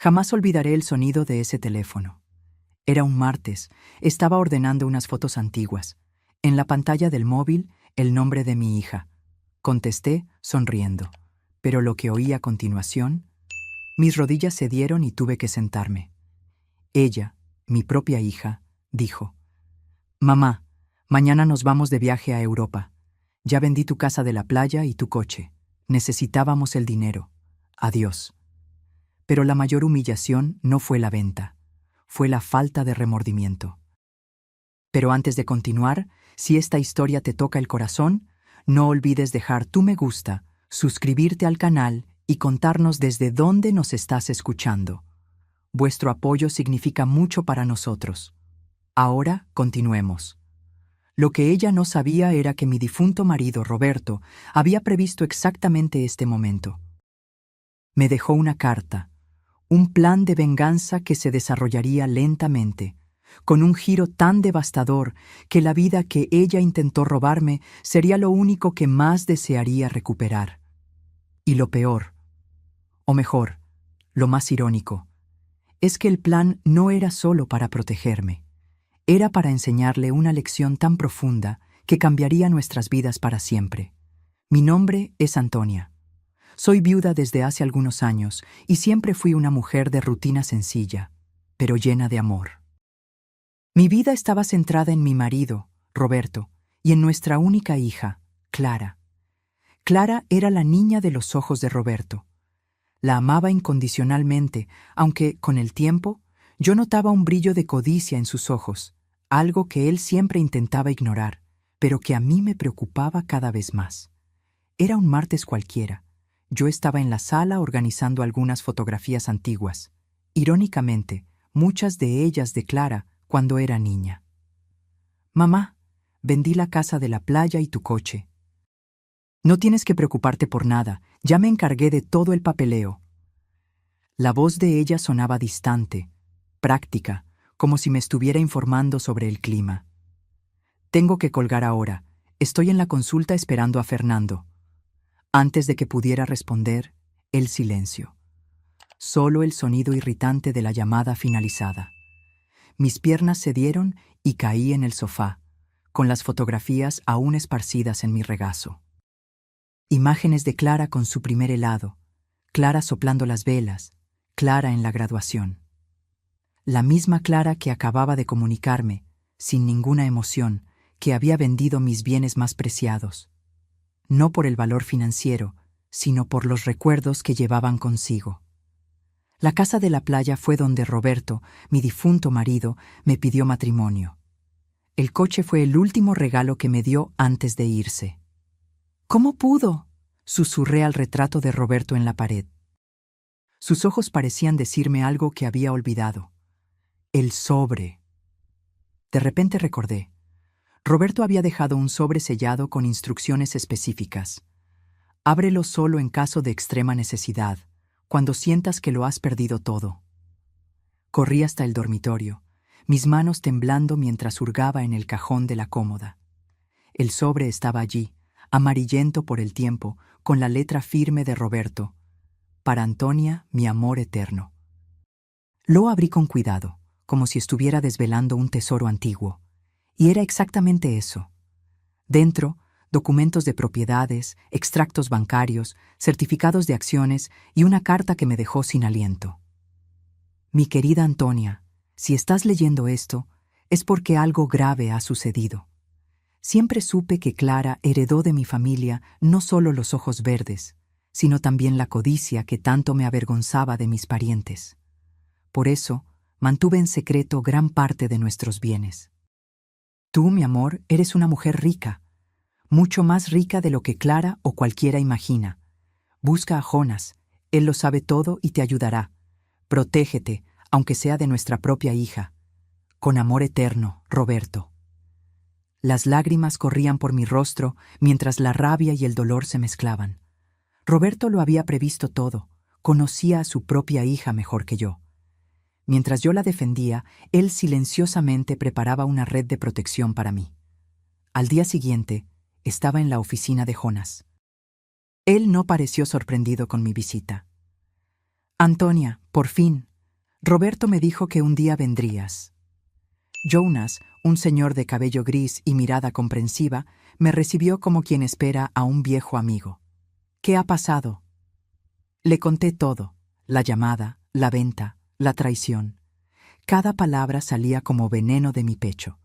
Jamás olvidaré el sonido de ese teléfono. Era un martes, estaba ordenando unas fotos antiguas. En la pantalla del móvil, el nombre de mi hija. Contesté, sonriendo. Pero lo que oí a continuación, mis rodillas cedieron y tuve que sentarme. Ella, mi propia hija, dijo: «Mamá, mañana nos vamos de viaje a Europa. Ya vendí tu casa de la playa y tu coche. Necesitábamos el dinero. Adiós». Pero la mayor humillación no fue la venta, fue la falta de remordimiento. Pero antes de continuar, si esta historia te toca el corazón, no olvides dejar tu me gusta, suscribirte al canal y contarnos desde dónde nos estás escuchando. Vuestro apoyo significa mucho para nosotros. Ahora continuemos. Lo que ella no sabía era que mi difunto marido, Roberto, había previsto exactamente este momento. Me dejó una carta, un plan de venganza que se desarrollaría lentamente, con un giro tan devastador que la vida que ella intentó robarme sería lo único que más desearía recuperar. Y lo peor, o mejor, lo más irónico, es que el plan no era solo para protegerme, era para enseñarle una lección tan profunda que cambiaría nuestras vidas para siempre. Mi nombre es Antonia. Soy viuda desde hace algunos años y siempre fui una mujer de rutina sencilla, pero llena de amor. Mi vida estaba centrada en mi marido, Roberto, y en nuestra única hija, Clara. Clara era la niña de los ojos de Roberto. La amaba incondicionalmente, aunque, con el tiempo, yo notaba un brillo de codicia en sus ojos, algo que él siempre intentaba ignorar, pero que a mí me preocupaba cada vez más. Era un martes cualquiera. Yo estaba en la sala organizando algunas fotografías antiguas. Irónicamente, muchas de ellas de Clara cuando era niña. «Mamá, vendí la casa de la playa y tu coche. No tienes que preocuparte por nada, ya me encargué de todo el papeleo». La voz de ella sonaba distante, práctica, como si me estuviera informando sobre el clima. «Tengo que colgar ahora. Estoy en la consulta esperando a Fernando». Antes de que pudiera responder, el silencio. Solo el sonido irritante de la llamada finalizada. Mis piernas cedieron y caí en el sofá, con las fotografías aún esparcidas en mi regazo. Imágenes de Clara con su primer helado, Clara soplando las velas, Clara en la graduación. La misma Clara que acababa de comunicarme, sin ninguna emoción, que había vendido mis bienes más preciados. No por el valor financiero, sino por los recuerdos que llevaban consigo. La casa de la playa fue donde Roberto, mi difunto marido, me pidió matrimonio. El coche fue el último regalo que me dio antes de irse. «¿Cómo pudo?», susurré al retrato de Roberto en la pared. Sus ojos parecían decirme algo que había olvidado. El sobre. De repente recordé. Roberto había dejado un sobre sellado con instrucciones específicas. Ábrelo solo en caso de extrema necesidad, cuando sientas que lo has perdido todo. Corrí hasta el dormitorio, mis manos temblando mientras hurgaba en el cajón de la cómoda. El sobre estaba allí, amarillento por el tiempo, con la letra firme de Roberto. «Para Antonia, mi amor eterno». Lo abrí con cuidado, como si estuviera desvelando un tesoro antiguo. Y era exactamente eso. Dentro, documentos de propiedades, extractos bancarios, certificados de acciones y una carta que me dejó sin aliento. «Mi querida Antonia, si estás leyendo esto, es porque algo grave ha sucedido. Siempre supe que Clara heredó de mi familia no solo los ojos verdes, sino también la codicia que tanto me avergonzaba de mis parientes. Por eso, mantuve en secreto gran parte de nuestros bienes. Tú, mi amor, eres una mujer rica, mucho más rica de lo que Clara o cualquiera imagina. Busca a Jonas, él lo sabe todo y te ayudará. Protégete, aunque sea de nuestra propia hija. Con amor eterno, Roberto». Las lágrimas corrían por mi rostro mientras la rabia y el dolor se mezclaban. Roberto lo había previsto todo, conocía a su propia hija mejor que yo. Mientras yo la defendía, él silenciosamente preparaba una red de protección para mí. Al día siguiente, estaba en la oficina de Jonas. Él no pareció sorprendido con mi visita. «Antonia, por fin», Roberto me dijo que un día vendrías. Jonas, un señor de cabello gris y mirada comprensiva, me recibió como quien espera a un viejo amigo. ¿Qué ha pasado? Le conté todo, la llamada, la venta, la traición. Cada palabra salía como veneno de mi pecho.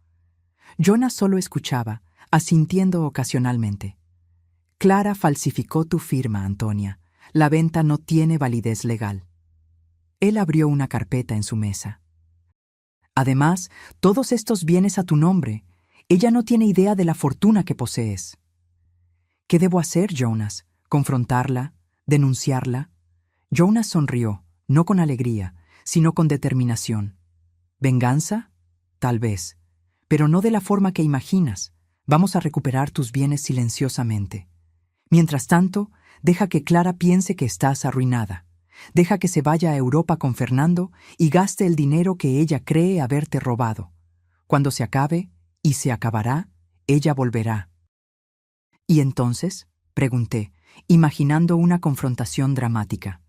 Jonas solo escuchaba, asintiendo ocasionalmente. Clara falsificó tu firma, Antonia. La venta no tiene validez legal. Él abrió una carpeta en su mesa. Además, todos estos bienes a tu nombre. Ella no tiene idea de la fortuna que posees. ¿Qué debo hacer, Jonas? ¿Confrontarla? ¿Denunciarla? Jonas sonrió, no con alegría, sino con determinación. ¿Venganza? Tal vez, pero no de la forma que imaginas. Vamos a recuperar tus bienes silenciosamente. Mientras tanto, deja que Clara piense que estás arruinada. Deja que se vaya a Europa con Fernando y gaste el dinero que ella cree haberte robado. Cuando se acabe, y se acabará, ella volverá. ¿Y entonces? Pregunté, imaginando una confrontación dramática.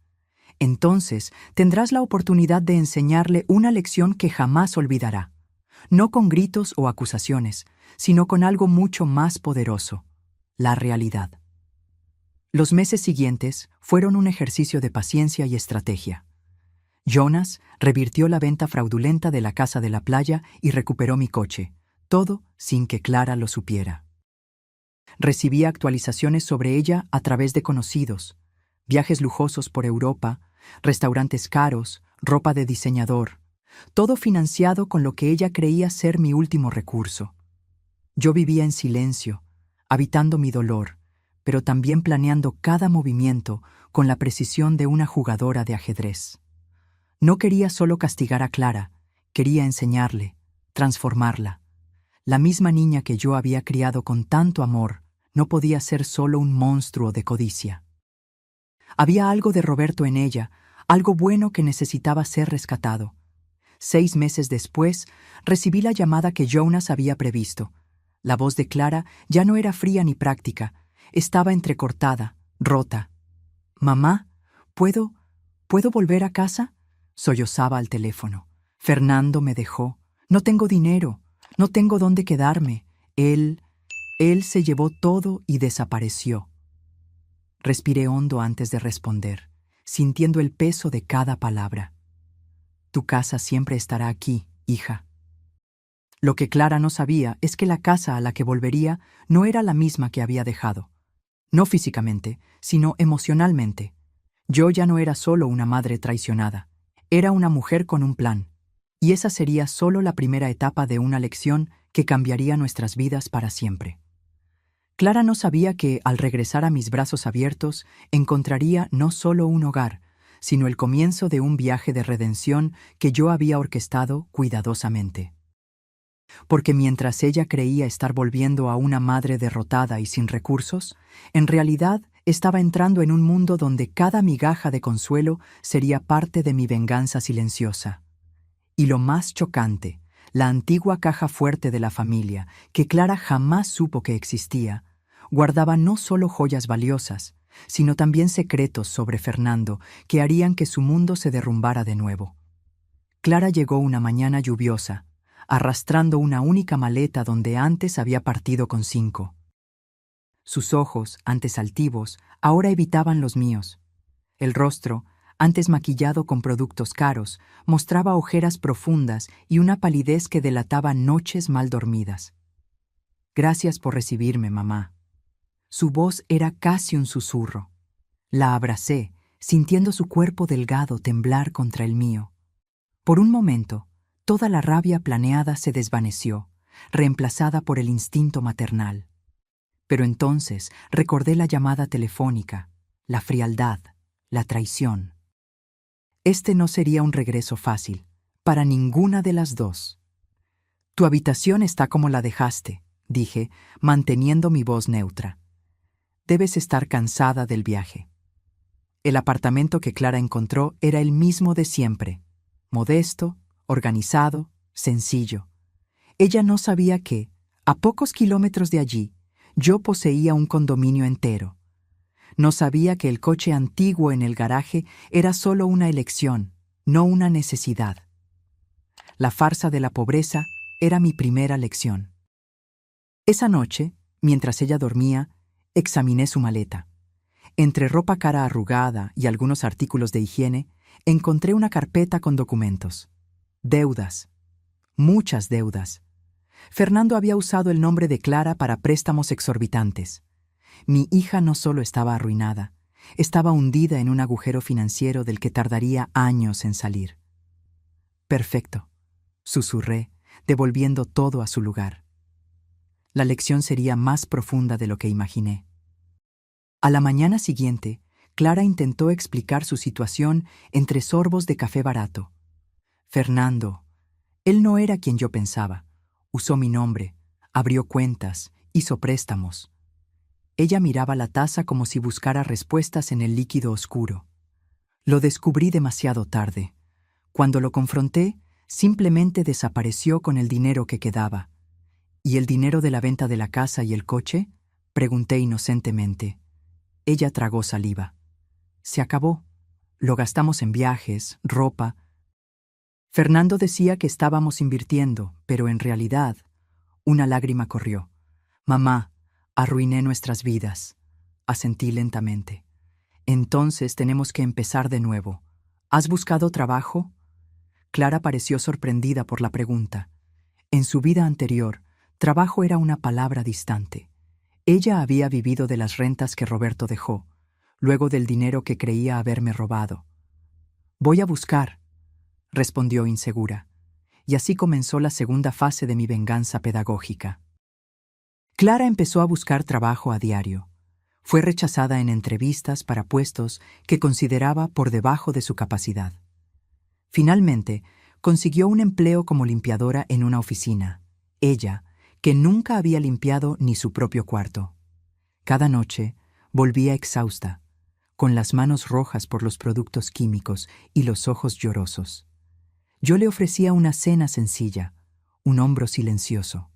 Entonces tendrás la oportunidad de enseñarle una lección que jamás olvidará. No con gritos o acusaciones, sino con algo mucho más poderoso: la realidad. Los meses siguientes fueron un ejercicio de paciencia y estrategia. Jonas revirtió la venta fraudulenta de la casa de la playa y recuperó mi coche, todo sin que Clara lo supiera. Recibía actualizaciones sobre ella a través de conocidos, viajes lujosos por Europa, restaurantes caros, ropa de diseñador, todo financiado con lo que ella creía ser mi último recurso. Yo vivía en silencio, habitando mi dolor, pero también planeando cada movimiento con la precisión de una jugadora de ajedrez. No quería solo castigar a Clara, quería enseñarle, transformarla. La misma niña que yo había criado con tanto amor no podía ser solo un monstruo de codicia. Había algo de Roberto en ella, algo bueno que necesitaba ser rescatado. 6 meses después, recibí la llamada que Jonas había previsto. La voz de Clara ya no era fría ni práctica, estaba entrecortada, rota. «Mamá, ¿puedo volver a casa?», sollozaba al teléfono. «Fernando me dejó. No tengo dinero. No tengo dónde quedarme. Él se llevó todo y desapareció». Respiré hondo antes de responder, sintiendo el peso de cada palabra. «Tu casa siempre estará aquí, hija». Lo que Clara no sabía es que la casa a la que volvería no era la misma que había dejado. No físicamente, sino emocionalmente. Yo ya no era solo una madre traicionada. Era una mujer con un plan. Y esa sería solo la primera etapa de una lección que cambiaría nuestras vidas para siempre. Clara no sabía que, al regresar a mis brazos abiertos, encontraría no solo un hogar, sino el comienzo de un viaje de redención que yo había orquestado cuidadosamente. Porque mientras ella creía estar volviendo a una madre derrotada y sin recursos, en realidad estaba entrando en un mundo donde cada migaja de consuelo sería parte de mi venganza silenciosa. Y lo más chocante, la antigua caja fuerte de la familia, que Clara jamás supo que existía, guardaba no solo joyas valiosas, sino también secretos sobre Fernando que harían que su mundo se derrumbara de nuevo. Clara llegó una mañana lluviosa, arrastrando una única maleta donde antes había partido con 5. Sus ojos, antes altivos, ahora evitaban los míos. El rostro, antes maquillado con productos caros, mostraba ojeras profundas y una palidez que delataba noches mal dormidas. «Gracias por recibirme, mamá». Su voz era casi un susurro. La abracé, sintiendo su cuerpo delgado temblar contra el mío. Por un momento, toda la rabia planeada se desvaneció, reemplazada por el instinto maternal. Pero entonces recordé la llamada telefónica, la frialdad, la traición. Este no sería un regreso fácil, para ninguna de las dos. «Tu habitación está como la dejaste», dije, manteniendo mi voz neutra. «Debes estar cansada del viaje». El apartamento que Clara encontró era el mismo de siempre, modesto, organizado, sencillo. Ella no sabía que, a pocos kilómetros de allí, yo poseía un condominio entero. No sabía que el coche antiguo en el garaje era solo una elección, no una necesidad. La farsa de la pobreza era mi primera lección. Esa noche, mientras ella dormía, examiné su maleta. Entre ropa cara arrugada y algunos artículos de higiene, encontré una carpeta con documentos. Deudas. Muchas deudas. Fernando había usado el nombre de Clara para préstamos exorbitantes. Mi hija no solo estaba arruinada, estaba hundida en un agujero financiero del que tardaría años en salir. Perfecto, susurré, devolviendo todo a su lugar. La lección sería más profunda de lo que imaginé. A la mañana siguiente, Clara intentó explicar su situación entre sorbos de café barato. Fernando, él no era quien yo pensaba. Usó mi nombre, abrió cuentas, hizo préstamos. Ella miraba la taza como si buscara respuestas en el líquido oscuro. Lo descubrí demasiado tarde. Cuando lo confronté, simplemente desapareció con el dinero que quedaba. ¿Y el dinero de la venta de la casa y el coche?, pregunté inocentemente. Ella tragó saliva. Se acabó. Lo gastamos en viajes, ropa. Fernando decía que estábamos invirtiendo, pero en realidad, una lágrima corrió. Mamá, arruiné nuestras vidas. Asentí lentamente. Entonces tenemos que empezar de nuevo. ¿Has buscado trabajo? Clara pareció sorprendida por la pregunta. En su vida anterior, trabajo era una palabra distante. Ella había vivido de las rentas que Roberto dejó, luego del dinero que creía haberme robado. Voy a buscar, respondió insegura, y así comenzó la segunda fase de mi venganza pedagógica. Clara empezó a buscar trabajo a diario. Fue rechazada en entrevistas para puestos que consideraba por debajo de su capacidad. Finalmente, consiguió un empleo como limpiadora en una oficina. Ella, que nunca había limpiado ni su propio cuarto. Cada noche, volvía exhausta, con las manos rojas por los productos químicos y los ojos llorosos. Yo le ofrecía una cena sencilla, un hombro silencioso.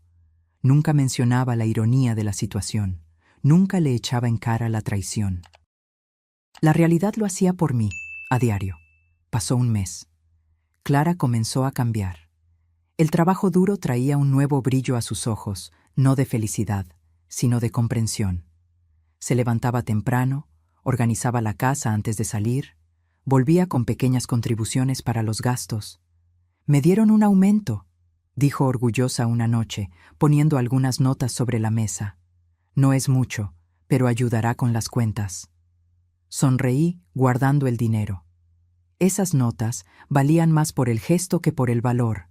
Nunca mencionaba la ironía de la situación, nunca le echaba en cara la traición. La realidad lo hacía por mí, a diario. Pasó un mes. Clara comenzó a cambiar. El trabajo duro traía un nuevo brillo a sus ojos, no de felicidad, sino de comprensión. Se levantaba temprano, organizaba la casa antes de salir, volvía con pequeñas contribuciones para los gastos. «Me dieron un aumento», dijo orgullosa una noche, poniendo algunas notas sobre la mesa. «No es mucho, pero ayudará con las cuentas». Sonreí, guardando el dinero. Esas notas valían más por el gesto que por el valor.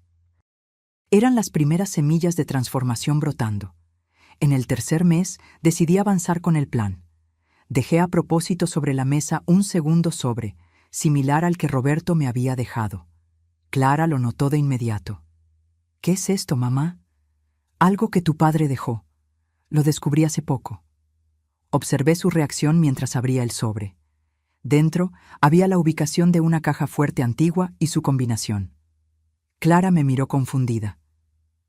Eran las primeras semillas de transformación brotando. En el tercer mes decidí avanzar con el plan. Dejé a propósito sobre la mesa un segundo sobre, similar al que Roberto me había dejado. Clara lo notó de inmediato. «¿Qué es esto, mamá?» «Algo que tu padre dejó. Lo descubrí hace poco». Observé su reacción mientras abría el sobre. Dentro había la ubicación de una caja fuerte antigua y su combinación. Clara me miró confundida.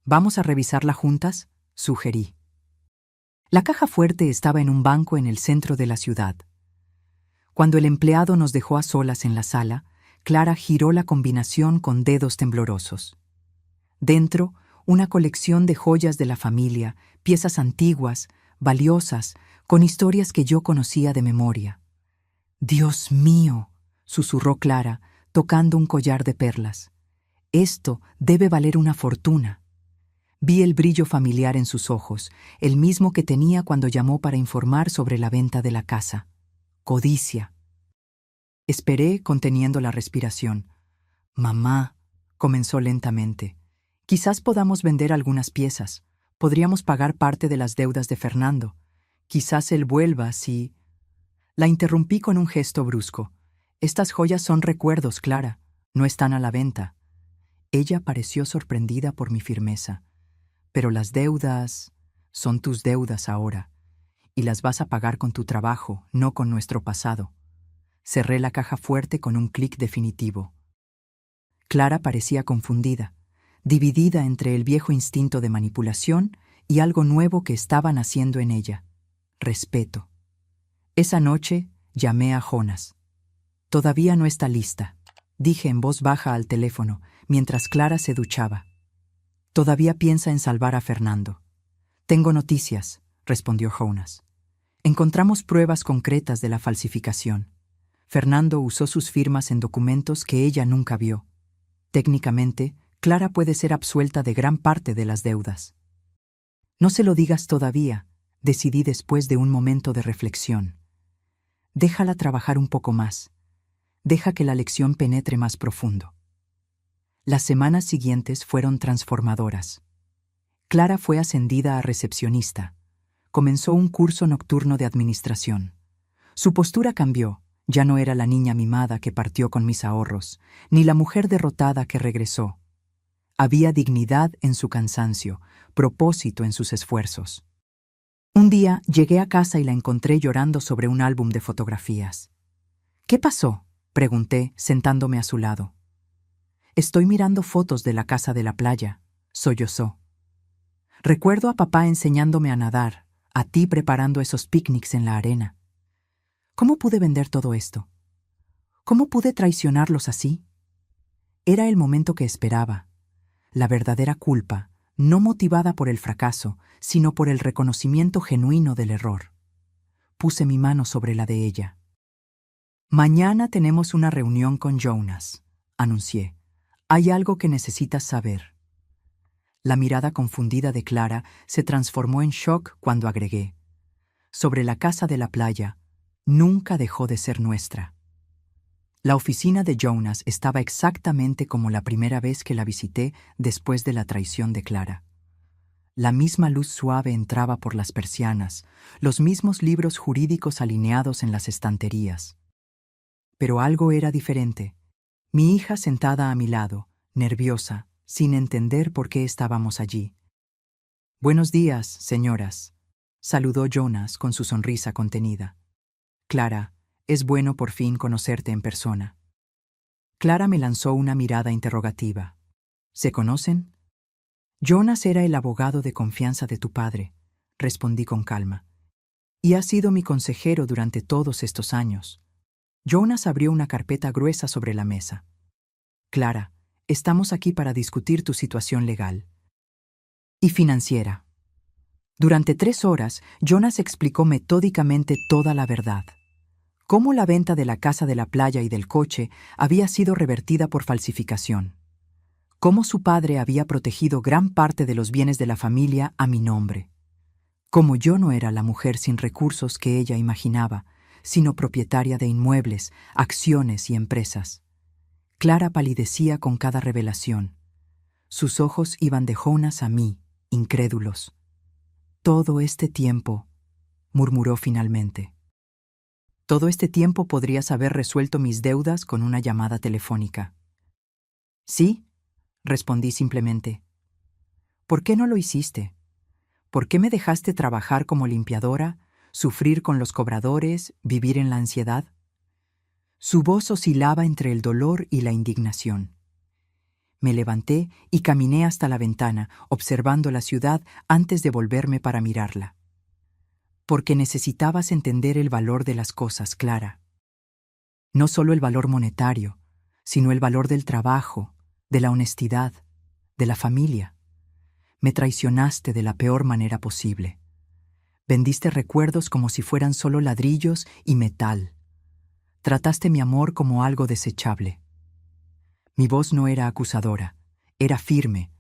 «¿Vamos a revisarla juntas?», sugerí. La caja fuerte estaba en un banco en el centro de la ciudad. Cuando el empleado nos dejó a solas en la sala, Clara giró la combinación con dedos temblorosos. Dentro, una colección de joyas de la familia, piezas antiguas, valiosas, con historias que yo conocía de memoria. «Dios mío», susurró Clara, tocando un collar de perlas. «Esto debe valer una fortuna». Vi el brillo familiar en sus ojos, el mismo que tenía cuando llamó para informar sobre la venta de la casa. Codicia. Esperé, conteniendo la respiración. «Mamá», comenzó lentamente, «quizás podamos vender algunas piezas. Podríamos pagar parte de las deudas de Fernando. Quizás él vuelva si...» La interrumpí con un gesto brusco. «Estas joyas son recuerdos, Clara. No están a la venta». Ella pareció sorprendida por mi firmeza. «Pero las deudas son tus deudas ahora, y las vas a pagar con tu trabajo, no con nuestro pasado». Cerré la caja fuerte con un clic definitivo. Clara parecía confundida, dividida entre el viejo instinto de manipulación y algo nuevo que estaba naciendo en ella: respeto. Esa noche llamé a Jonas. «Todavía no está lista», dije en voz baja al teléfono, mientras Clara se duchaba. Todavía piensa en salvar a Fernando. Tengo noticias, respondió Jonas. Encontramos pruebas concretas de la falsificación. Fernando usó sus firmas en documentos que ella nunca vio. Técnicamente, Clara puede ser absuelta de gran parte de las deudas. No se lo digas todavía, decidí después de un momento de reflexión. Déjala trabajar un poco más. Deja que la lección penetre más profundo. Las semanas siguientes fueron transformadoras. Clara fue ascendida a recepcionista. Comenzó un curso nocturno de administración. Su postura cambió. Ya no era la niña mimada que partió con mis ahorros, ni la mujer derrotada que regresó. Había dignidad en su cansancio, propósito en sus esfuerzos. Un día llegué a casa y la encontré llorando sobre un álbum de fotografías. ¿Qué pasó?, pregunté, sentándome a su lado. Estoy mirando fotos de la casa de la playa, sollozó. Recuerdo a papá enseñándome a nadar, a ti preparando esos picnics en la arena. ¿Cómo pude vender todo esto? ¿Cómo pude traicionarlos así? Era el momento que esperaba. La verdadera culpa, no motivada por el fracaso, sino por el reconocimiento genuino del error. Puse mi mano sobre la de ella. Mañana tenemos una reunión con Jonas, anuncié. Hay algo que necesitas saber. La mirada confundida de Clara se transformó en shock cuando agregué. Sobre la casa de la playa, nunca dejó de ser nuestra. La oficina de Jonas estaba exactamente como la primera vez que la visité después de la traición de Clara. La misma luz suave entraba por las persianas, los mismos libros jurídicos alineados en las estanterías. Pero algo era diferente. Mi hija sentada a mi lado, nerviosa, sin entender por qué estábamos allí. «Buenos días, señoras», saludó Jonas con su sonrisa contenida. «Clara, es bueno por fin conocerte en persona». Clara me lanzó una mirada interrogativa. «¿Se conocen?» «Jonas era el abogado de confianza de tu padre», respondí con calma. «Y ha sido mi consejero durante todos estos años». Jonas abrió una carpeta gruesa sobre la mesa. «Clara, estamos aquí para discutir tu situación legal y financiera». Durante 3 horas, Jonas explicó metódicamente toda la verdad. Cómo la venta de la casa de la playa y del coche había sido revertida por falsificación. Cómo su padre había protegido gran parte de los bienes de la familia a mi nombre. Cómo yo no era la mujer sin recursos que ella imaginaba, sino propietaria de inmuebles, acciones y empresas. Clara palidecía con cada revelación. Sus ojos iban de Jonas a mí, incrédulos. «Todo este tiempo», murmuró finalmente. «Todo este tiempo podrías haber resuelto mis deudas con una llamada telefónica». «Sí», respondí simplemente. «¿Por qué no lo hiciste? ¿Por qué me dejaste trabajar como limpiadora, sufrir con los cobradores, vivir en la ansiedad?» Su voz oscilaba entre el dolor y la indignación. Me levanté y caminé hasta la ventana, observando la ciudad antes de volverme para mirarla. «Porque necesitabas entender el valor de las cosas, Clara. No solo el valor monetario, sino el valor del trabajo, de la honestidad, de la familia. Me traicionaste de la peor manera posible. Vendiste recuerdos como si fueran solo ladrillos y metal. Trataste mi amor como algo desechable». Mi voz no era acusadora, era firme,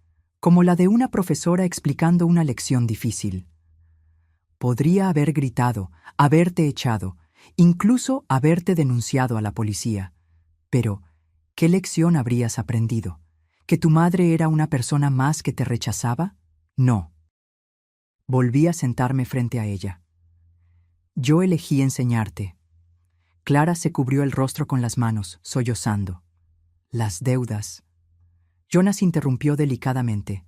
como la de una profesora explicando una lección difícil. Podría haber gritado, haberte echado, incluso haberte denunciado a la policía. Pero, ¿qué lección habrías aprendido? ¿Que tu madre era una persona más que te rechazaba? No. Volví a sentarme frente a ella. «Yo elegí enseñarte». Clara se cubrió el rostro con las manos, sollozando. «Las deudas». Jonas interrumpió delicadamente.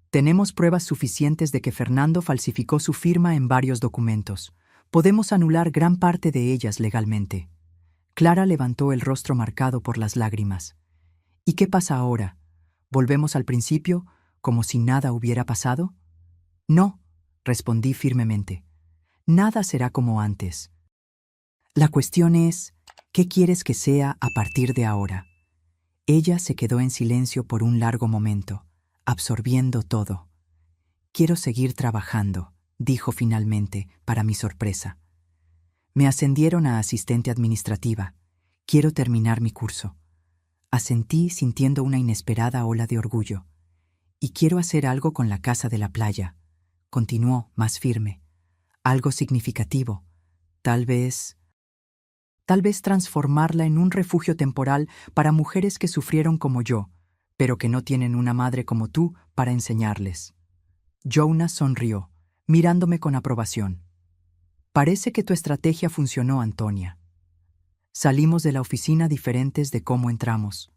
«Tenemos pruebas suficientes de que Fernando falsificó su firma en varios documentos. Podemos anular gran parte de ellas legalmente». Clara levantó el rostro marcado por las lágrimas. «¿Y qué pasa ahora? ¿Volvemos al principio, como si nada hubiera pasado?» «No», respondí firmemente. «Nada será como antes. La cuestión es, ¿qué quieres que sea a partir de ahora? Ella se quedó en silencio por un largo momento, absorbiendo todo. «Quiero seguir trabajando», dijo finalmente, para mi sorpresa. «Me ascendieron a asistente administrativa. Quiero terminar mi curso». Asentí sintiendo una inesperada ola de orgullo. «Y quiero hacer algo con la casa de la playa», continuó más firme. «Algo significativo. Tal vez transformarla en un refugio temporal para mujeres que sufrieron como yo, pero que no tienen una madre como tú para enseñarles». Jonas sonrió, mirándome con aprobación. «Parece que tu estrategia funcionó, Antonia». Salimos de la oficina diferentes de cómo entramos.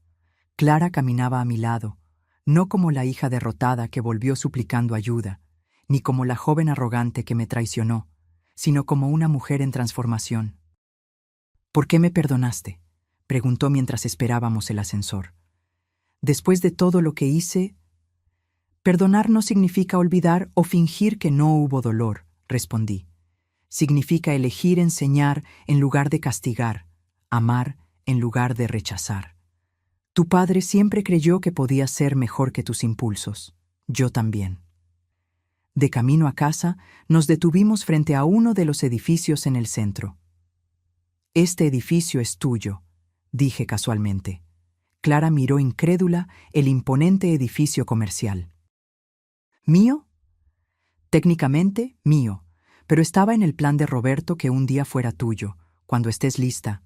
Clara caminaba a mi lado, no como la hija derrotada que volvió suplicando ayuda, ni como la joven arrogante que me traicionó, sino como una mujer en transformación. «¿Por qué me perdonaste?», preguntó mientras esperábamos el ascensor. «Después de todo lo que hice...». «Perdonar no significa olvidar o fingir que no hubo dolor», respondí. «Significa elegir enseñar en lugar de castigar, amar en lugar de rechazar. Tu padre siempre creyó que podías ser mejor que tus impulsos. Yo también». De camino a casa, nos detuvimos frente a uno de los edificios en el centro. «Este edificio es tuyo», dije casualmente. Clara miró incrédula el imponente edificio comercial. «¿Mío?» «Técnicamente, mío, pero estaba en el plan de Roberto que un día fuera tuyo, cuando estés lista».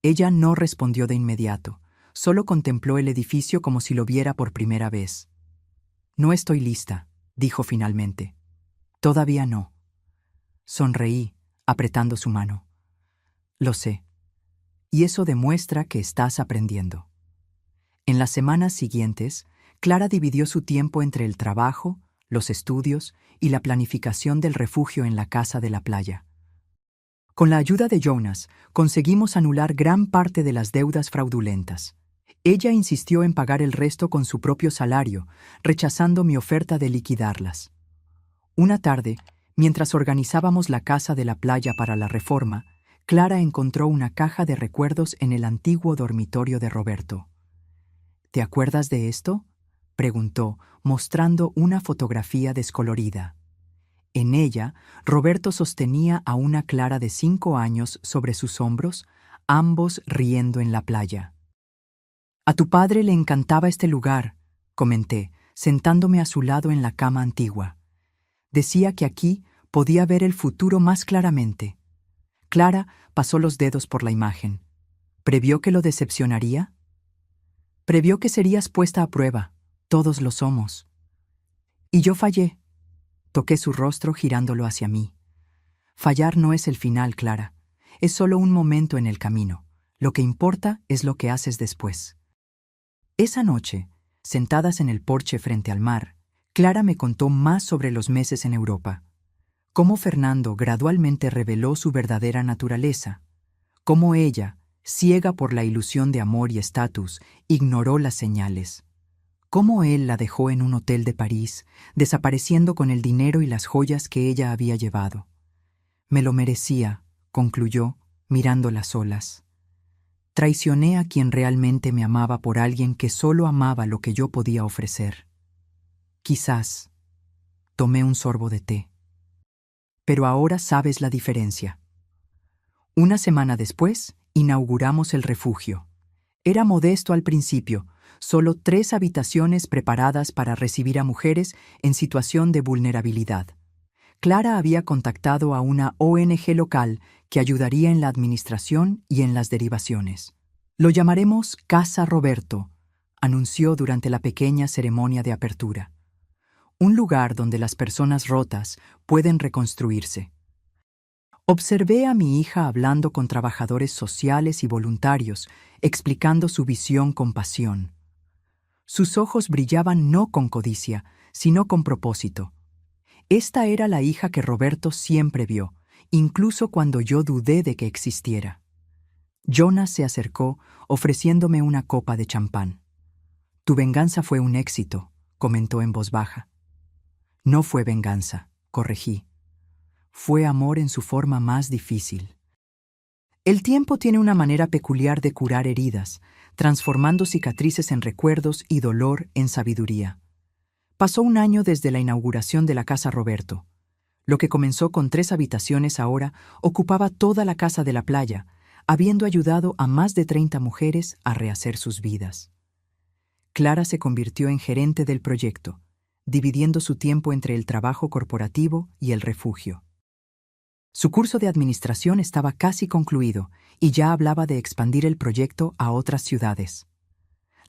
Ella no respondió de inmediato, solo contempló el edificio como si lo viera por primera vez. «No estoy lista», dijo finalmente. «Todavía no». Sonreí, apretando su mano. «Lo sé. Y eso demuestra que estás aprendiendo». En las semanas siguientes, Clara dividió su tiempo entre el trabajo, los estudios y la planificación del refugio en la casa de la playa. Con la ayuda de Jonas, conseguimos anular gran parte de las deudas fraudulentas. Ella insistió en pagar el resto con su propio salario, rechazando mi oferta de liquidarlas. Una tarde, mientras organizábamos la casa de la playa para la reforma, Clara encontró una caja de recuerdos en el antiguo dormitorio de Roberto. «¿Te acuerdas de esto?», preguntó, mostrando una fotografía descolorida. En ella, Roberto sostenía a una Clara de 5 años sobre sus hombros, ambos riendo en la playa. «A tu padre le encantaba este lugar», comenté, sentándome a su lado en la cama antigua. «Decía que aquí podía ver el futuro más claramente». Clara pasó los dedos por la imagen. «¿Previó que lo decepcionaría?». «Previó que serías puesta a prueba. Todos lo somos». «Y yo fallé». Toqué su rostro girándolo hacia mí. «Fallar no es el final, Clara. Es solo un momento en el camino. Lo que importa es lo que haces después». Esa noche, sentadas en el porche frente al mar, Clara me contó más sobre los meses en Europa. Cómo Fernando gradualmente reveló su verdadera naturaleza. Cómo ella, ciega por la ilusión de amor y estatus, ignoró las señales. Cómo él la dejó en un hotel de París, desapareciendo con el dinero y las joyas que ella había llevado. «Me lo merecía», concluyó, mirando las olas. «Traicioné a quien realmente me amaba por alguien que solo amaba lo que yo podía ofrecer. Quizás». Tomé un sorbo de té. «Pero ahora sabes la diferencia». Una semana después, inauguramos el refugio. Era modesto al principio, solo 3 habitaciones preparadas para recibir a mujeres en situación de vulnerabilidad. Clara había contactado a una ONG local que ayudaría en la administración y en las derivaciones. «Lo llamaremos Casa Roberto», anunció durante la pequeña ceremonia de apertura. «Un lugar donde las personas rotas pueden reconstruirse». Observé a mi hija hablando con trabajadores sociales y voluntarios, explicando su visión con pasión. Sus ojos brillaban no con codicia, sino con propósito. Esta era la hija que Roberto siempre vio, incluso cuando yo dudé de que existiera. Jonas se acercó, ofreciéndome una copa de champán. «Tu venganza fue un éxito», comentó en voz baja. «No fue venganza», corregí. «Fue amor en su forma más difícil». El tiempo tiene una manera peculiar de curar heridas, transformando cicatrices en recuerdos y dolor en sabiduría. Pasó un año desde la inauguración de la Casa Roberto. Lo que comenzó con 3 habitaciones ahora ocupaba toda la casa de la playa, habiendo ayudado a más de 30 mujeres a rehacer sus vidas. Clara se convirtió en gerente del proyecto, dividiendo su tiempo entre el trabajo corporativo y el refugio. Su curso de administración estaba casi concluido y ya hablaba de expandir el proyecto a otras ciudades.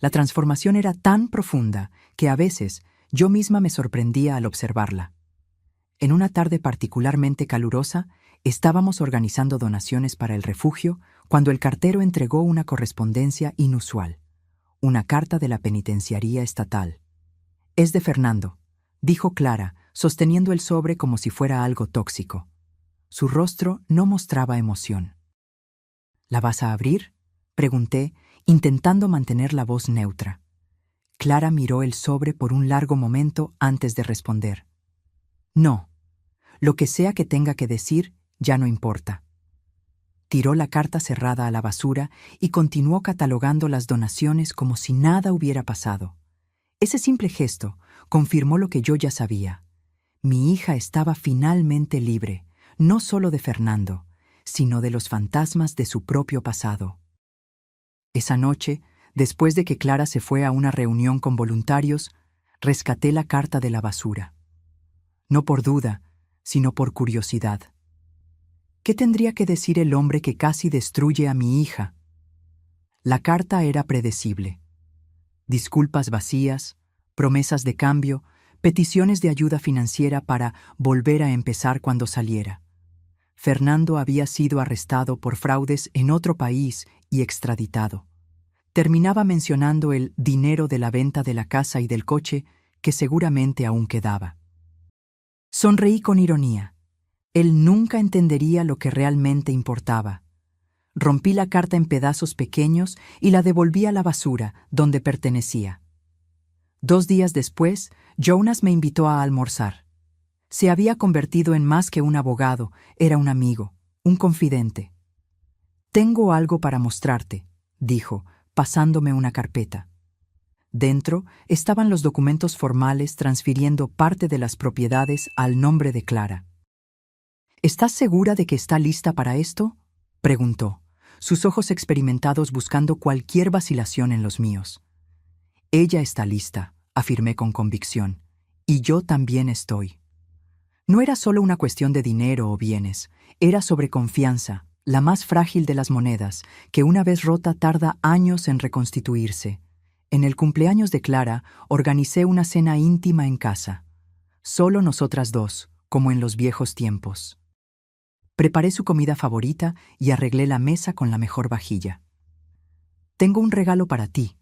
La transformación era tan profunda que a veces yo misma me sorprendía al observarla. En una tarde particularmente calurosa, estábamos organizando donaciones para el refugio cuando el cartero entregó una correspondencia inusual, una carta de la penitenciaría estatal. «Es de Fernando», dijo Clara, sosteniendo el sobre como si fuera algo tóxico. Su rostro no mostraba emoción. «¿La vas a abrir?», pregunté, intentando mantener la voz neutra. Clara miró el sobre por un largo momento antes de responder. «No. Lo que sea que tenga que decir, ya no importa». Tiró la carta cerrada a la basura y continuó catalogando las donaciones como si nada hubiera pasado. Ese simple gesto confirmó lo que yo ya sabía. Mi hija estaba finalmente libre, no solo de Fernando, sino de los fantasmas de su propio pasado. Esa noche, después de que Clara se fue a una reunión con voluntarios, rescaté la carta de la basura. No por duda, sino por curiosidad. ¿Qué tendría que decir el hombre que casi destruye a mi hija? La carta era predecible. Disculpas vacías, promesas de cambio, peticiones de ayuda financiera para volver a empezar cuando saliera. Fernando había sido arrestado por fraudes en otro país y extraditado. Terminaba mencionando el dinero de la venta de la casa y del coche que seguramente aún quedaba. Sonreí con ironía. Él nunca entendería lo que realmente importaba. Rompí la carta en pedazos pequeños y la devolví a la basura, donde pertenecía. 2 días después, Jonas me invitó a almorzar. Se había convertido en más que un abogado, era un amigo, un confidente. «Tengo algo para mostrarte», dijo, pasándome una carpeta. Dentro estaban los documentos formales transfiriendo parte de las propiedades al nombre de Clara. «¿Estás segura de que está lista para esto?», preguntó, sus ojos experimentados buscando cualquier vacilación en los míos. «Ella está lista», afirmé con convicción, «y yo también estoy». No era solo una cuestión de dinero o bienes, era sobre confianza, la más frágil de las monedas, que una vez rota tarda años en reconstituirse. En el cumpleaños de Clara, organicé una cena íntima en casa. Solo nosotras 2, como en los viejos tiempos. Preparé su comida favorita y arreglé la mesa con la mejor vajilla. «Tengo un regalo para ti»,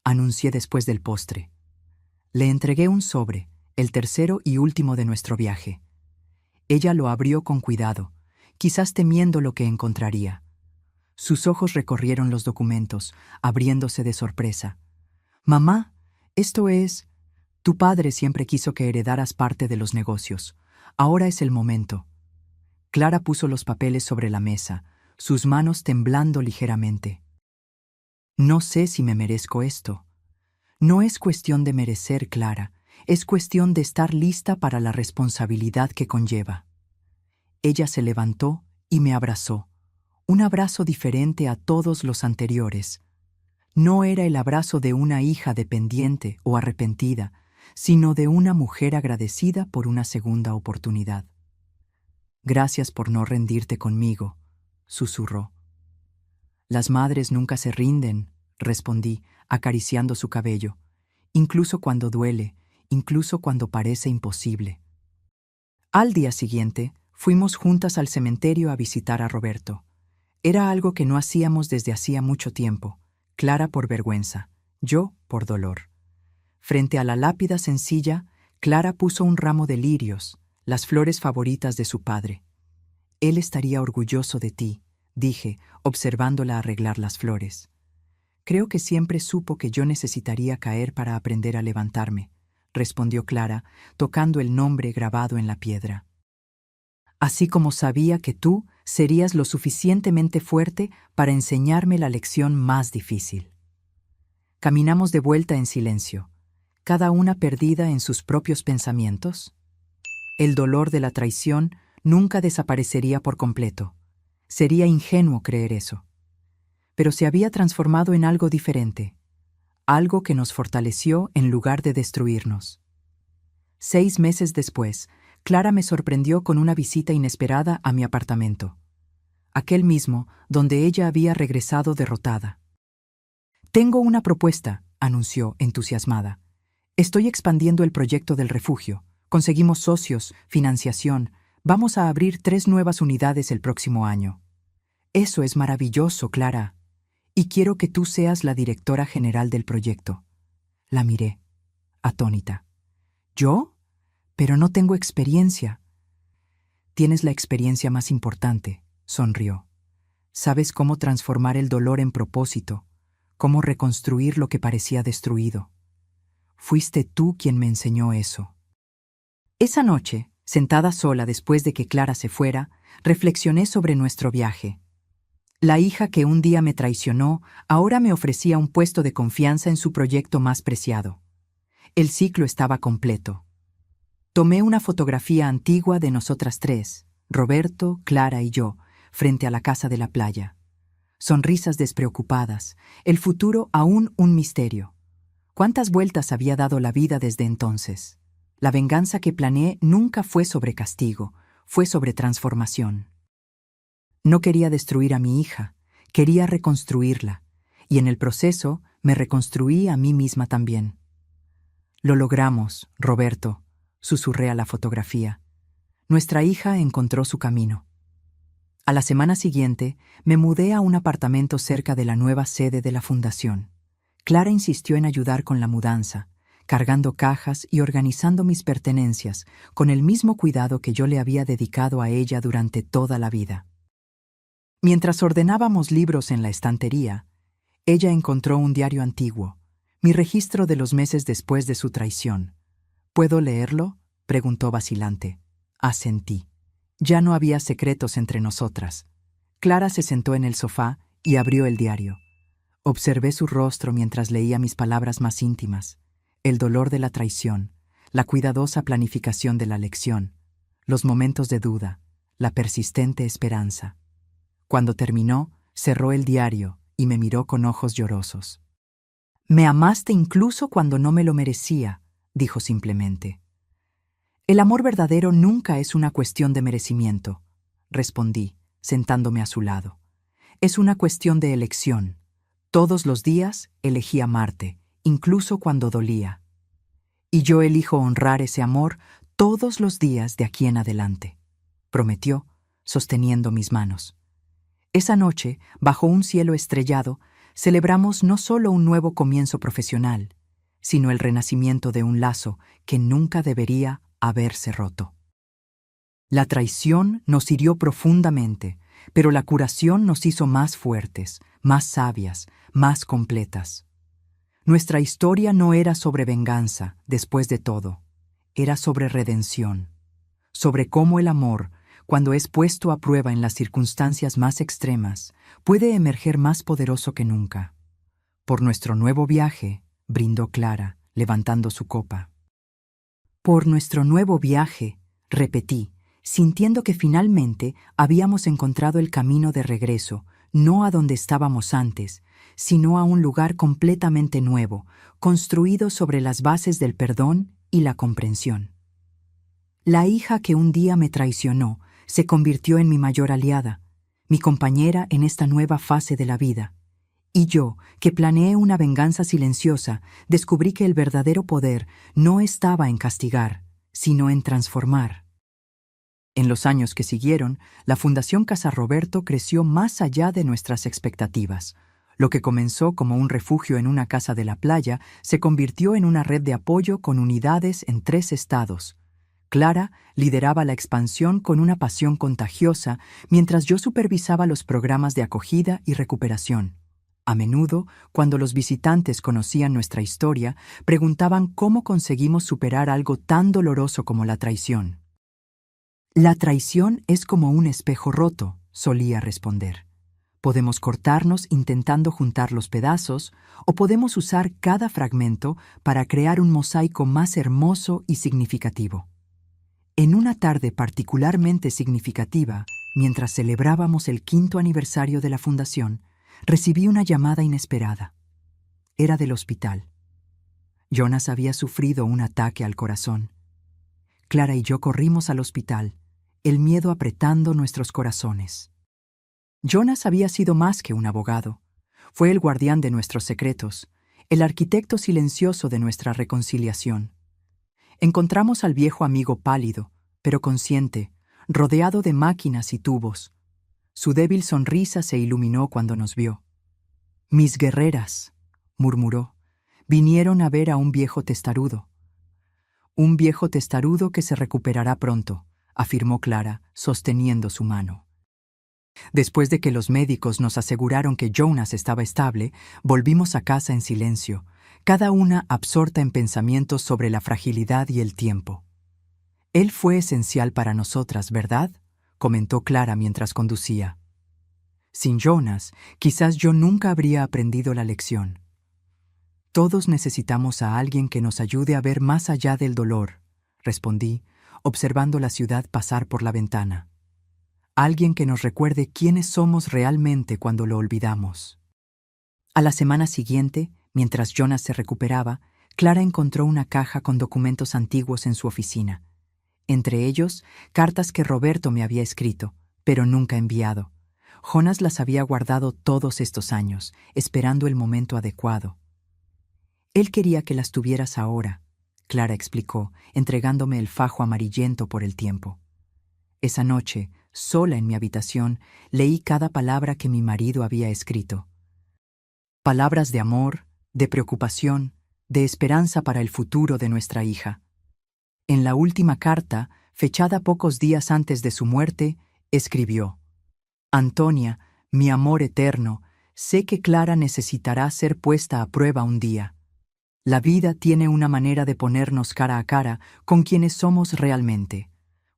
anuncié después del postre. Le entregué un sobre, el tercero y último de nuestro viaje. Ella lo abrió con cuidado, quizás temiendo lo que encontraría. Sus ojos recorrieron los documentos, abriéndose de sorpresa. «Mamá, esto es... Tu padre siempre quiso que heredaras parte de los negocios. Ahora es el momento». Clara puso los papeles sobre la mesa, sus manos temblando ligeramente. «No sé si me merezco esto». «No es cuestión de merecer, Clara. Es cuestión de estar lista para la responsabilidad que conlleva». Ella se levantó y me abrazó, un abrazo diferente a todos los anteriores. No era el abrazo de una hija dependiente o arrepentida, sino de una mujer agradecida por una segunda oportunidad. «Gracias por no rendirte conmigo», susurró. «Las madres nunca se rinden», respondí, acariciando su cabello, «incluso cuando duele, incluso cuando parece imposible». Al día siguiente, fuimos juntas al cementerio a visitar a Roberto. Era algo que no hacíamos desde hacía mucho tiempo, Clara por vergüenza, yo por dolor. Frente a la lápida sencilla, Clara puso un ramo de lirios, las flores favoritas de su padre. «Él estaría orgulloso de ti», dije, observándola arreglar las flores. «Creo que siempre supo que yo necesitaría caer para aprender a levantarme», respondió Clara, tocando el nombre grabado en la piedra. «Así como sabía que tú serías lo suficientemente fuerte para enseñarme la lección más difícil. Caminamos de vuelta en silencio, cada una perdida en sus propios pensamientos. El dolor de la traición nunca desaparecería por completo. Sería ingenuo creer eso. Pero se había transformado en algo diferente, algo que nos fortaleció en lugar de destruirnos. 6 meses después, Clara me sorprendió con una visita inesperada a mi apartamento, aquel mismo donde ella había regresado derrotada. «Tengo una propuesta», anunció, entusiasmada. «Estoy expandiendo el proyecto del refugio. Conseguimos socios, financiación. Vamos a abrir 3 nuevas unidades el próximo año». «Eso es maravilloso, Clara. Y quiero que tú seas la directora general del proyecto». La miré, atónita. «¿Yo? Pero no tengo experiencia». «Tienes la experiencia más importante», sonrió. «Sabes cómo transformar el dolor en propósito, cómo reconstruir lo que parecía destruido. Fuiste tú quien me enseñó eso». Esa noche, sentada sola después de que Clara se fuera, reflexioné sobre nuestro viaje. La hija que un día me traicionó ahora me ofrecía un puesto de confianza en su proyecto más preciado. El ciclo estaba completo. Tomé una fotografía antigua de nosotras 3, Roberto, Clara y yo, frente a la casa de la playa. Sonrisas despreocupadas, el futuro aún un misterio. ¿Cuántas vueltas había dado la vida desde entonces? La venganza que planeé nunca fue sobre castigo, fue sobre transformación. No quería destruir a mi hija, quería reconstruirla, y en el proceso me reconstruí a mí misma también. «Lo logramos, Roberto», susurré a la fotografía. Nuestra hija encontró su camino. A la semana siguiente, me mudé a un apartamento cerca de la nueva sede de la fundación. Clara insistió en ayudar con la mudanza, cargando cajas y organizando mis pertenencias con el mismo cuidado que yo le había dedicado a ella durante toda la vida. Mientras ordenábamos libros en la estantería, ella encontró un diario antiguo, mi registro de los meses después de su traición. «¿Puedo leerlo?», preguntó vacilante. Asentí. Ya no había secretos entre nosotras. Clara se sentó en el sofá y abrió el diario. Observé su rostro mientras leía mis palabras más íntimas, el dolor de la traición, la cuidadosa planificación de la lección, los momentos de duda, la persistente esperanza. Cuando terminó, cerró el diario y me miró con ojos llorosos. «Me amaste incluso cuando no me lo merecía», dijo simplemente. «El amor verdadero nunca es una cuestión de merecimiento», respondí, sentándome a su lado. «Es una cuestión de elección. Todos los días elegí amarte, incluso cuando dolía. Y yo elijo honrar ese amor todos los días de aquí en adelante», prometió, sosteniendo mis manos. Esa noche, bajo un cielo estrellado, celebramos no solo un nuevo comienzo profesional, sino el renacimiento de un lazo que nunca debería haberse roto. La traición nos hirió profundamente, pero la curación nos hizo más fuertes, más sabias, más completas. Nuestra historia no era sobre venganza, después de todo. Era sobre redención, sobre cómo el amor, cuando es puesto a prueba en las circunstancias más extremas, puede emerger más poderoso que nunca. «Por nuestro nuevo viaje», brindó Clara, levantando su copa. «Por nuestro nuevo viaje», repetí, sintiendo que finalmente habíamos encontrado el camino de regreso, no a donde estábamos antes, sino a un lugar completamente nuevo, construido sobre las bases del perdón y la comprensión. La hija que un día me traicionó se convirtió en mi mayor aliada, mi compañera en esta nueva fase de la vida. Y yo, que planeé una venganza silenciosa, descubrí que el verdadero poder no estaba en castigar, sino en transformar. En los años que siguieron, la Fundación Casa Roberto creció más allá de nuestras expectativas. Lo que comenzó como un refugio en una casa de la playa se convirtió en una red de apoyo con unidades en 3 estados. Clara lideraba la expansión con una pasión contagiosa, mientras yo supervisaba los programas de acogida y recuperación. A menudo, cuando los visitantes conocían nuestra historia, preguntaban cómo conseguimos superar algo tan doloroso como la traición. «La traición es como un espejo roto», solía responder. Podemos cortarnos intentando juntar los pedazos o podemos usar cada fragmento para crear un mosaico más hermoso y significativo. En una tarde particularmente significativa, mientras celebrábamos el 5º aniversario de la fundación, recibí una llamada inesperada. Era del hospital. Jonas había sufrido un ataque al corazón. Clara y yo corrimos al hospital, el miedo apretando nuestros corazones. Jonas había sido más que un abogado. Fue el guardián de nuestros secretos, el arquitecto silencioso de nuestra reconciliación. Encontramos al viejo amigo pálido, pero consciente, rodeado de máquinas y tubos. Su débil sonrisa se iluminó cuando nos vio. «Mis guerreras», murmuró, «vinieron a ver a un viejo testarudo». «Un viejo testarudo que se recuperará pronto», afirmó Clara, sosteniendo su mano. Después de que los médicos nos aseguraron que Jonas estaba estable, volvimos a casa en silencio, cada una absorta en pensamientos sobre la fragilidad y el tiempo. «Él fue esencial para nosotras, ¿verdad?», comentó Clara mientras conducía. «Sin Jonas, quizás yo nunca habría aprendido la lección». «Todos necesitamos a alguien que nos ayude a ver más allá del dolor», respondí, observando la ciudad pasar por la ventana. Alguien que nos recuerde quiénes somos realmente cuando lo olvidamos. A la semana siguiente, mientras Jonas se recuperaba, Clara encontró una caja con documentos antiguos en su oficina. Entre ellos, cartas que Roberto me había escrito, pero nunca enviado. Jonas las había guardado todos estos años, esperando el momento adecuado. «Él quería que las tuvieras ahora», Clara explicó, entregándome el fajo amarillento por el tiempo. Esa noche, sola en mi habitación, leí cada palabra que mi marido había escrito. Palabras de amor, de preocupación, de esperanza para el futuro de nuestra hija. En la última carta, fechada pocos días antes de su muerte, escribió: «Antonia, mi amor eterno, sé que Clara necesitará ser puesta a prueba un día. La vida tiene una manera de ponernos cara a cara con quienes somos realmente.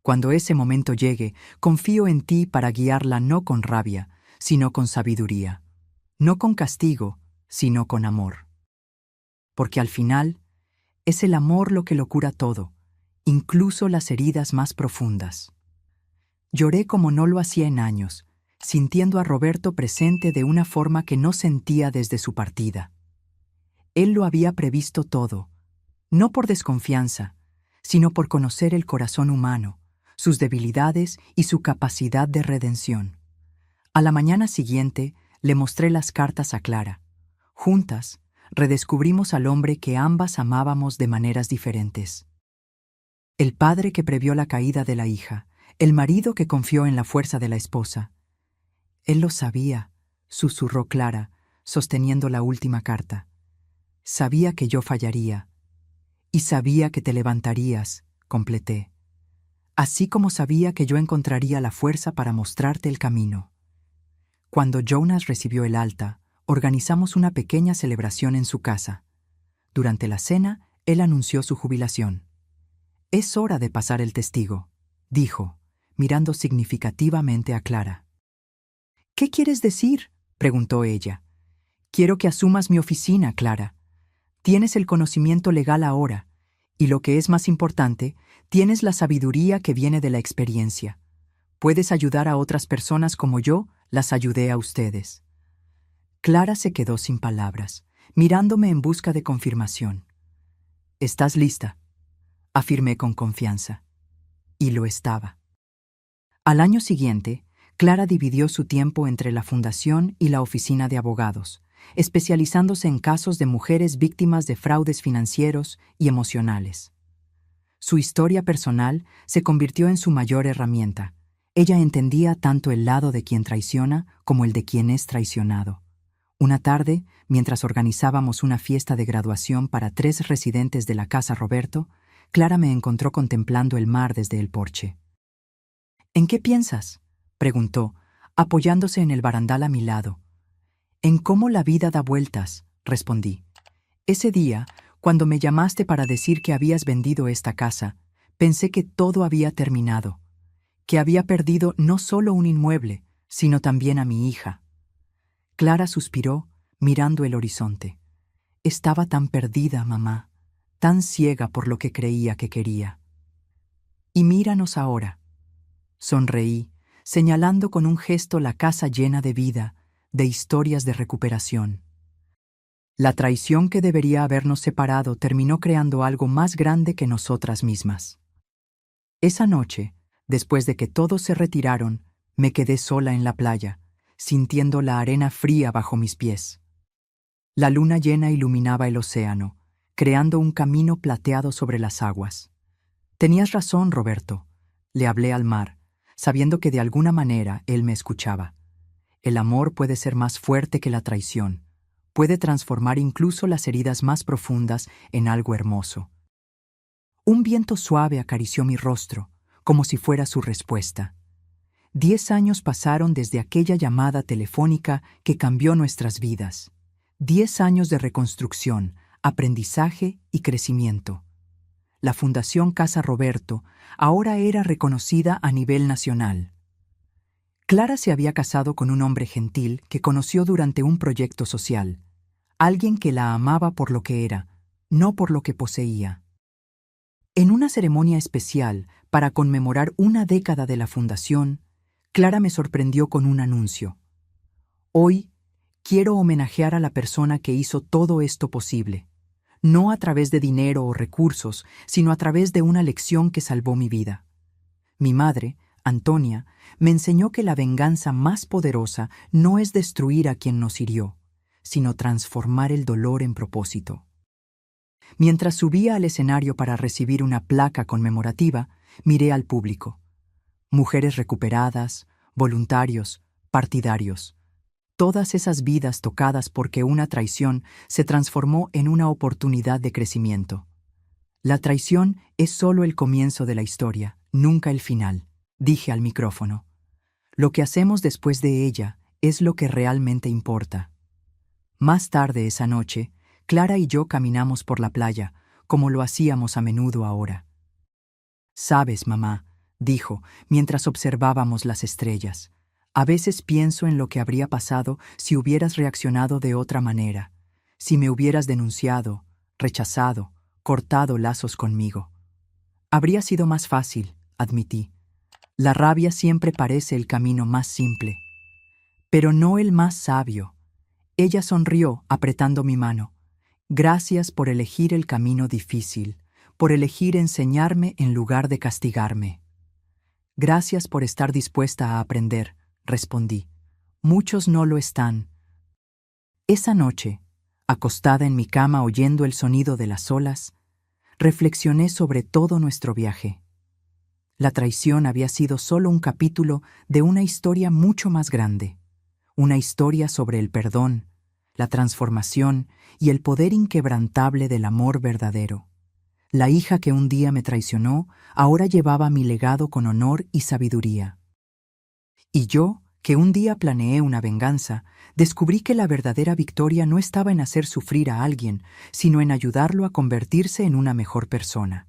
Cuando ese momento llegue, confío en ti para guiarla no con rabia, sino con sabiduría. No con castigo, sino con amor. Porque al final, es el amor lo que lo cura todo, incluso las heridas más profundas». Lloré como no lo hacía en años, sintiendo a Roberto presente de una forma que no sentía desde su partida. Él lo había previsto todo, no por desconfianza, sino por conocer el corazón humano, sus debilidades y su capacidad de redención. A la mañana siguiente le mostré las cartas a Clara. Juntas, redescubrimos al hombre que ambas amábamos de maneras diferentes. El padre que previó la caída de la hija, el marido que confió en la fuerza de la esposa. Él lo sabía, susurró Clara, sosteniendo la última carta. Sabía que yo fallaría. Y sabía que te levantarías, completé. Así como sabía que yo encontraría la fuerza para mostrarte el camino. Cuando Jonas recibió el alta, organizamos una pequeña celebración en su casa. Durante la cena, él anunció su jubilación. «Es hora de pasar el testigo», dijo, mirando significativamente a Clara. «¿Qué quieres decir?», preguntó ella. «Quiero que asumas mi oficina, Clara. Tienes el conocimiento legal ahora, y lo que es más importante, tienes la sabiduría que viene de la experiencia. Puedes ayudar a otras personas como yo las ayudé a ustedes». Clara se quedó sin palabras, mirándome en busca de confirmación. «¿Estás lista?», afirmé con confianza. Y lo estaba. Al año siguiente, Clara dividió su tiempo entre la fundación y la oficina de abogados, especializándose en casos de mujeres víctimas de fraudes financieros y emocionales. Su historia personal se convirtió en su mayor herramienta. Ella entendía tanto el lado de quien traiciona como el de quien es traicionado. Una tarde, mientras organizábamos una fiesta de graduación para 3 residentes de la Casa Roberto, Clara me encontró contemplando el mar desde el porche. «¿En qué piensas?», preguntó, apoyándose en el barandal a mi lado. «En cómo la vida da vueltas», respondí. «Ese día, cuando me llamaste para decir que habías vendido esta casa, pensé que todo había terminado, que había perdido no solo un inmueble, sino también a mi hija. Clara suspiró, mirando el horizonte. Estaba tan perdida, mamá, tan ciega por lo que creía que quería. Y míranos ahora. Sonreí, señalando con un gesto la casa llena de vida, de historias de recuperación. La traición que debería habernos separado terminó creando algo más grande que nosotras mismas. Esa noche, después de que todos se retiraron, me quedé sola en la playa, sintiendo la arena fría bajo mis pies. La luna llena iluminaba el océano, creando un camino plateado sobre las aguas. Tenías razón, Roberto. Le hablé al mar, sabiendo que de alguna manera él me escuchaba. El amor puede ser más fuerte que la traición. Puede transformar incluso las heridas más profundas en algo hermoso. Un viento suave acarició mi rostro, como si fuera su respuesta. 10 años pasaron desde aquella llamada telefónica que cambió nuestras vidas. 10 años de reconstrucción, aprendizaje y crecimiento. La Fundación Casa Roberto ahora era reconocida a nivel nacional. Clara se había casado con un hombre gentil que conoció durante un proyecto social. Alguien que la amaba por lo que era, no por lo que poseía. En una ceremonia especial para conmemorar una década de la fundación, Clara me sorprendió con un anuncio. Hoy quiero homenajear a la persona que hizo todo esto posible, no a través de dinero o recursos, sino a través de una lección que salvó mi vida. Mi madre, Antonia, me enseñó que la venganza más poderosa no es destruir a quien nos hirió, sino transformar el dolor en propósito. Mientras subía al escenario para recibir una placa conmemorativa, miré al público. Mujeres recuperadas, voluntarios, partidarios. Todas esas vidas tocadas porque una traición se transformó en una oportunidad de crecimiento. La traición es solo el comienzo de la historia, nunca el final, dije al micrófono. Lo que hacemos después de ella es lo que realmente importa. Más tarde esa noche, Clara y yo caminamos por la playa, como lo hacíamos a menudo ahora. «Sabes, mamá», dijo, mientras observábamos las estrellas, «a veces pienso en lo que habría pasado si hubieras reaccionado de otra manera, si me hubieras denunciado, rechazado, cortado lazos conmigo. Habría sido más fácil», admití. «La rabia siempre parece el camino más simple, pero no el más sabio». Ella sonrió, apretando mi mano. «Gracias por elegir el camino difícil, por elegir enseñarme en lugar de castigarme». «Gracias por estar dispuesta a aprender», respondí. «Muchos no lo están». Esa noche, acostada en mi cama oyendo el sonido de las olas, reflexioné sobre todo nuestro viaje. La traición había sido solo un capítulo de una historia mucho más grande. Una historia sobre el perdón, la transformación y el poder inquebrantable del amor verdadero. La hija que un día me traicionó ahora llevaba mi legado con honor y sabiduría. Y yo, que un día planeé una venganza, descubrí que la verdadera victoria no estaba en hacer sufrir a alguien, sino en ayudarlo a convertirse en una mejor persona.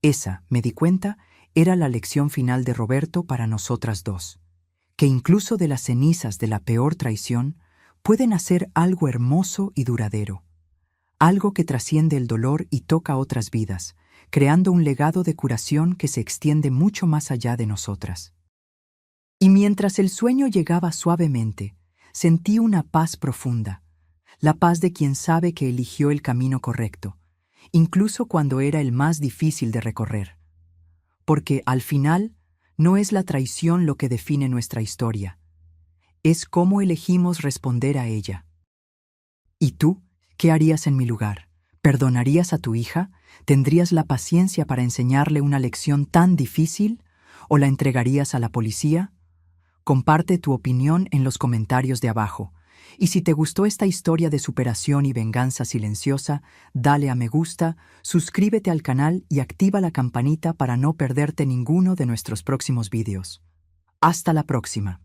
Esa, me di cuenta, era la lección final de Roberto para nosotras dos. Que incluso de las cenizas de la peor traición pueden hacer algo hermoso y duradero. Algo que trasciende el dolor y toca otras vidas, creando un legado de curación que se extiende mucho más allá de nosotras. Y mientras el sueño llegaba suavemente, sentí una paz profunda, la paz de quien sabe que eligió el camino correcto, incluso cuando era el más difícil de recorrer. Porque, al final, no es la traición lo que define nuestra historia, es cómo elegimos responder a ella. ¿Y tú? ¿Qué harías en mi lugar? ¿Perdonarías a tu hija? ¿Tendrías la paciencia para enseñarle una lección tan difícil? ¿O la entregarías a la policía? Comparte tu opinión en los comentarios de abajo. Y si te gustó esta historia de superación y venganza silenciosa, dale a me gusta, suscríbete al canal y activa la campanita para no perderte ninguno de nuestros próximos vídeos. Hasta la próxima.